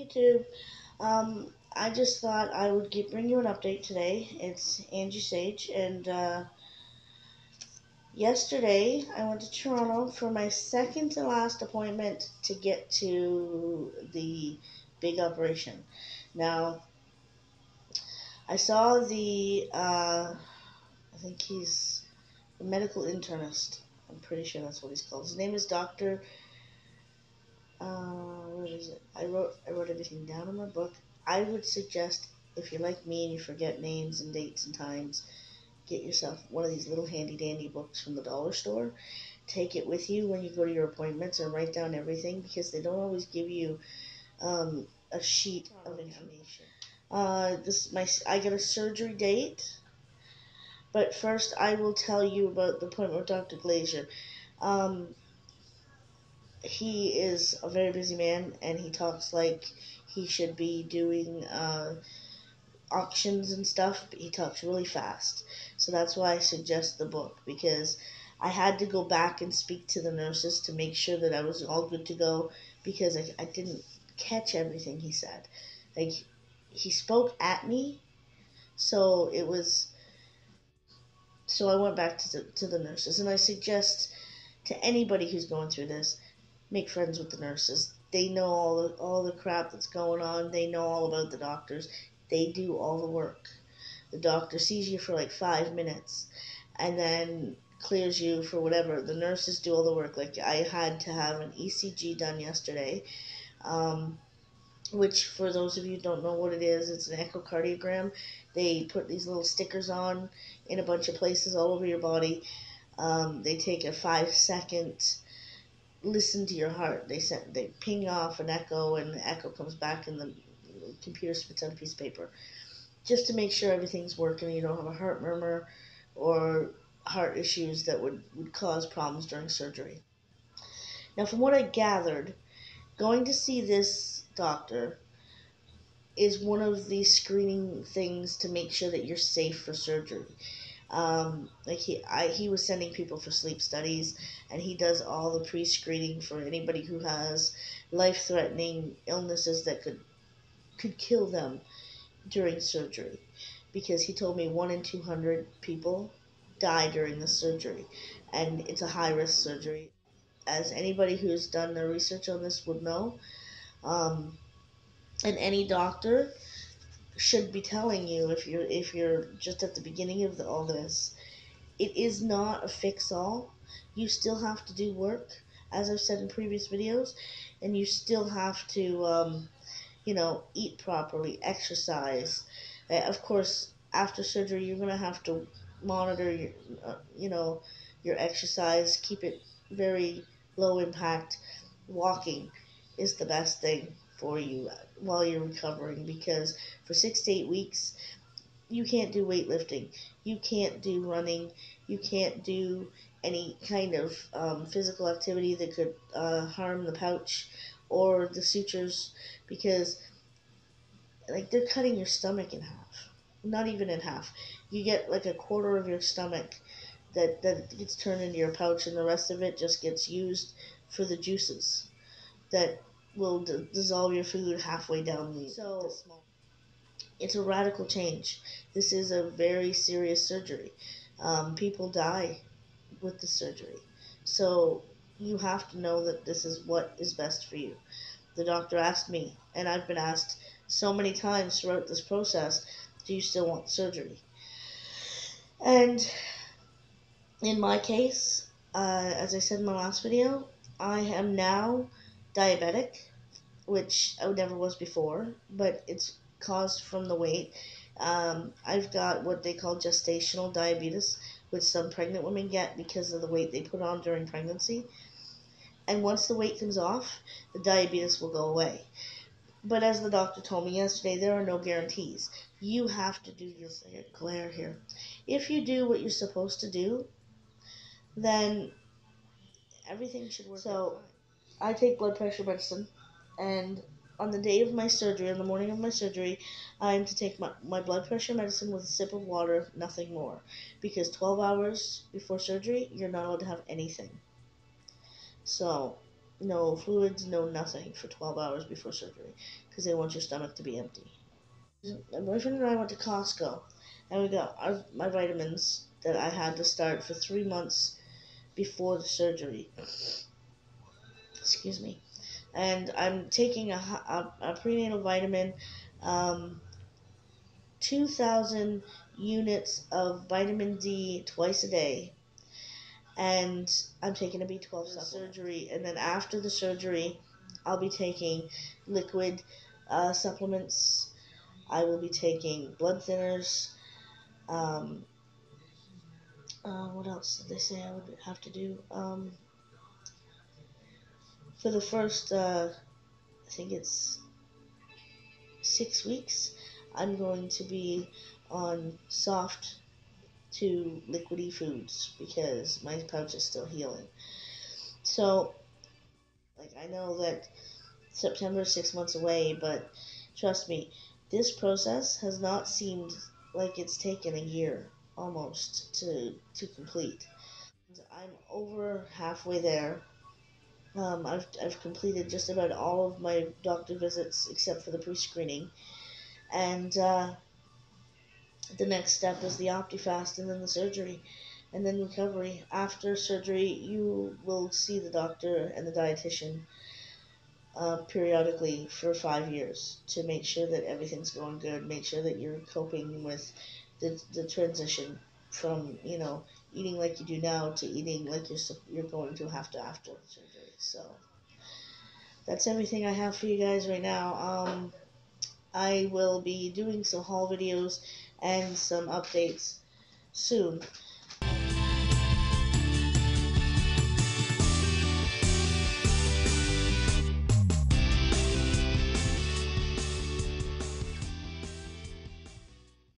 YouTube. I just thought I would bring you an update today. It's Angie Sage, and yesterday I went to Toronto for my second to last appointment to get to the big operation. Now, I saw I think he's a medical internist. I'm pretty sure that's what he's called. His name is Dr. What is it? I wrote everything down in my book. I would suggest, if you're like me and you forget names and dates and times, get yourself one of these little handy dandy books from the dollar store. Take it with you when you go to your appointments and write down everything, because they don't always give you a sheet of information. I got a surgery date, but first I will tell you about the appointment with Dr. Glazer. Um, he is a very busy man, and he talks like he should be doing auctions and stuff, but he talks really fast. So that's why I suggest the book, because I had to go back and speak to the nurses to make sure that I was all good to go, because I didn't catch everything he said. Like, he spoke at me, so it was. So I went back to the nurses, and I suggest to anybody who's going through this, make friends with the nurses. They know all the crap that's going on. They know all about the doctors. They do all the work. The doctor sees you for like 5 minutes and then clears you for whatever. The nurses do all the work. Like, I had to have an ECG done yesterday, um, which, for those of you who don't know what it is, it's an echocardiogram. They put these little stickers on in a bunch of places all over your body. They take a 5 second listen to your heart. They ping off an echo, and the echo comes back, and the computer spits out a piece of paper, just to make sure everything's working. You don't have a heart murmur or heart issues that would cause problems during surgery. Now, from what I gathered, going to see this doctor is one of the screening things to make sure that you're safe for surgery. Like, he was sending people for sleep studies, and he does all the pre-screening for anybody who has life-threatening illnesses that could kill them during surgery, because he told me 1 in 200 people die during the surgery, and it's a high-risk surgery, as anybody who's done their research on this would know. Um, and any doctor should be telling you, if you're just at the beginning of all this. It is not a fix-all. You still have to do work, as I've said in previous videos, and you still have to, eat properly, exercise. Of course, after surgery, you're going to have to monitor your exercise, keep it very low impact. Walking is the best thing for you while you're recovering, because for 6 to 8 weeks, you can't do weightlifting, you can't do running, you can't do any kind of physical activity that could harm the pouch or the sutures, because, like, they're cutting your stomach in half. Not even in half. You get like a quarter of your stomach that gets turned into your pouch, and the rest of it just gets used for the juices that will dissolve your food halfway down the small. It's a radical change. This is a very serious surgery. People die with the surgery. So you have to know that this is what is best for you. The doctor asked me, and I've been asked so many times throughout this process, do you still want surgery? And in my case, as I said in my last video, I am now diabetic, which I never was before, but it's caused from the weight. I've got what they call gestational diabetes, which some pregnant women get because of the weight they put on during pregnancy. And once the weight comes off, the diabetes will go away. But as the doctor told me yesterday, there are no guarantees. You have to do your glare here. If you do what you're supposed to do, then everything should work out fine. I take blood pressure medicine, and on the day of my surgery, on the morning of my surgery, I am to take my blood pressure medicine with a sip of water, nothing more. Because 12 hours before surgery, you're not allowed to have anything. So, no fluids, no nothing for 12 hours before surgery because they want your stomach to be empty. My boyfriend and I went to Costco and we got my vitamins that I had to start for 3 months before the surgery. Excuse me. And I'm taking a prenatal vitamin, um, 2,000 units of vitamin D twice a day, and I'm taking a B12 supplement. Surgery, and then after the surgery, I'll be taking liquid supplements. I will be taking blood thinners. Um, what else did they say I would have to do? For the first, I think it's 6 weeks, I'm going to be on soft to liquidy foods because my pouch is still healing. So, like, I know that September is 6 months away, but trust me, this process has not seemed like it's taken a year almost to complete. I'm over halfway there. I've completed just about all of my doctor visits except for the pre-screening, and the next step is the OptiFast and then the surgery, and then recovery. After surgery, you will see the doctor and the dietitian periodically for 5 years to make sure that everything's going good, make sure that you're coping with the transition from, eating like you do now to eating like you're going to have to after surgery. So that's everything I have for you guys right now. I will be doing some haul videos and some updates soon.